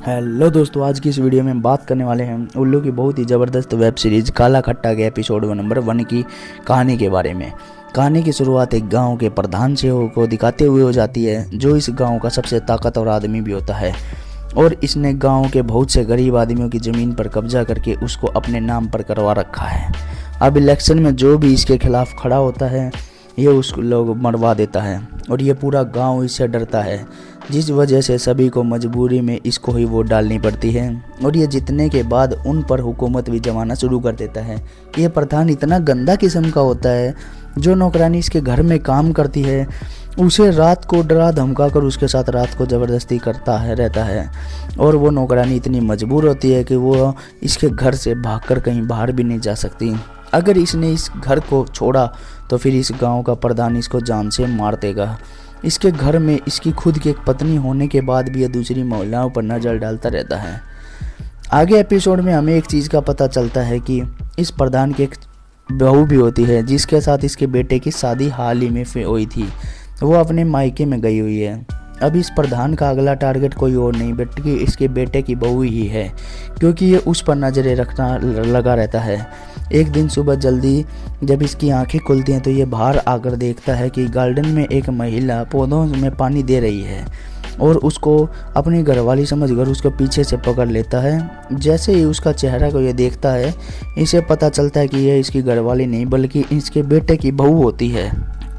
Hello दोस्तों, आज की इस वीडियो में हम बात करने वाले हैं उल्लू की बहुत ही ज़बरदस्त वेब सीरीज़ काला खट्टा के एपिसोड नंबर 1 की कहानी के बारे में। कहानी की शुरुआत एक गांव के प्रधान से को दिखाते हुए हो जाती है, जो इस गांव का सबसे ताकतवर आदमी भी होता है और इसने गांव के बहुत से गरीब आदमियों की ज़मीन पर कब्जा करके उसको अपने नाम पर करवा रखा है। अब इलेक्शन में जो भी इसके खिलाफ खड़ा होता है ये उसको लोग मरवा देता है और ये पूरा गांव इससे डरता है, जिस वजह से सभी को मजबूरी में इसको ही वोट डालनी पड़ती है और ये जीतने के बाद उन पर हुकूमत भी जमाना शुरू कर देता है। ये प्रधान इतना गंदा किस्म का होता है, जो नौकरानी इसके घर में काम करती है उसे रात को डरा धमका कर उसके साथ रात को ज़बरदस्ती करता है रहता है और वो नौकरानी इतनी मजबूर होती है कि वो इसके घर से भागकर कहीं बाहर भी नहीं जा सकती। अगर इसने इस घर को छोड़ा तो फिर इस गांव का प्रधान इसको जान से मार देगा। इसके घर में इसकी खुद की एक पत्नी होने के बाद भी यह दूसरी महिलाओं पर नज़र डालता रहता है। आगे एपिसोड में हमें एक चीज़ का पता चलता है कि इस प्रधान की एक बहू भी होती है, जिसके साथ इसके बेटे की शादी हाल ही में हुई थी। वो अपने मायके में गई हुई है। अब इस प्रधान का अगला टारगेट कोई और नहीं बल्कि इसके बेटे की बहू ही है, क्योंकि ये उस पर नज़रें रखना लगा रहता है। एक दिन सुबह जल्दी जब इसकी आंखें खुलती हैं तो ये बाहर आकर देखता है कि गार्डन में एक महिला पौधों में पानी दे रही है और उसको अपनी घरवाली समझकर उसको पीछे से पकड़ लेता है। जैसे ही उसका चेहरा को ये देखता है, इसे पता चलता है कि यह इसकी घरवाली नहीं बल्कि इसके बेटे की बहू होती है।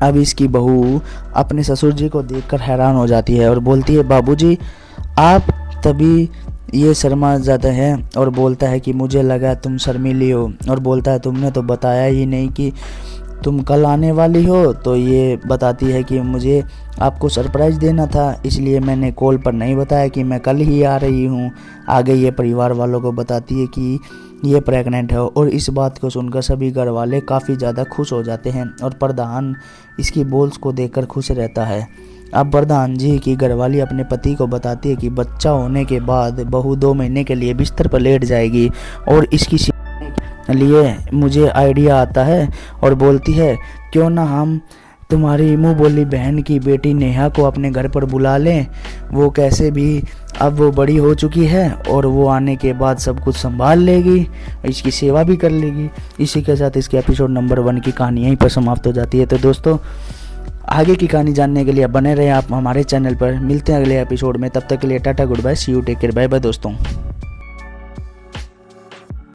अब इसकी बहू अपने ससुर जी को देखकर हैरान हो जाती है और बोलती है, बाबूजी आप। तभी ये शर्मा जाता है और बोलता है कि मुझे लगा तुम शर्मीली हो, और बोलता है तुमने तो बताया ही नहीं कि तुम कल आने वाली हो। तो ये बताती है कि मुझे आपको सरप्राइज़ देना था, इसलिए मैंने कॉल पर नहीं बताया कि मैं कल ही आ रही हूँ। आगे ये परिवार वालों को बताती है कि ये प्रेग्नेंट है और इस बात को सुनकर सभी घर वाले काफ़ी ज़्यादा खुश हो जाते हैं और प्रधान इसकी बोल्स को देखकर खुश रहता है। अब प्रधान जी की घरवाली अपने पति को बताती है कि बच्चा होने के बाद बहू 2 महीने के लिए बिस्तर पर लेट जाएगी और इसकी लिए मुझे आइडिया आता है और बोलती है क्यों ना हम तुम्हारी मुँह बोली बहन की बेटी नेहा को अपने घर पर बुला लें। वो कैसे भी अब वो बड़ी हो चुकी है और वो आने के बाद सब कुछ संभाल लेगी, इसकी सेवा भी कर लेगी। इसी के साथ इसके एपिसोड नंबर 1 की कहानी यहीं पर समाप्त हो जाती है। तो दोस्तों, आगे की कहानी जानने के लिए बने रहे आप हमारे चैनल पर। मिलते हैं अगले एपिसोड में, तब तक के लिए ta-ta good bye, see you take care, bye bye दोस्तों।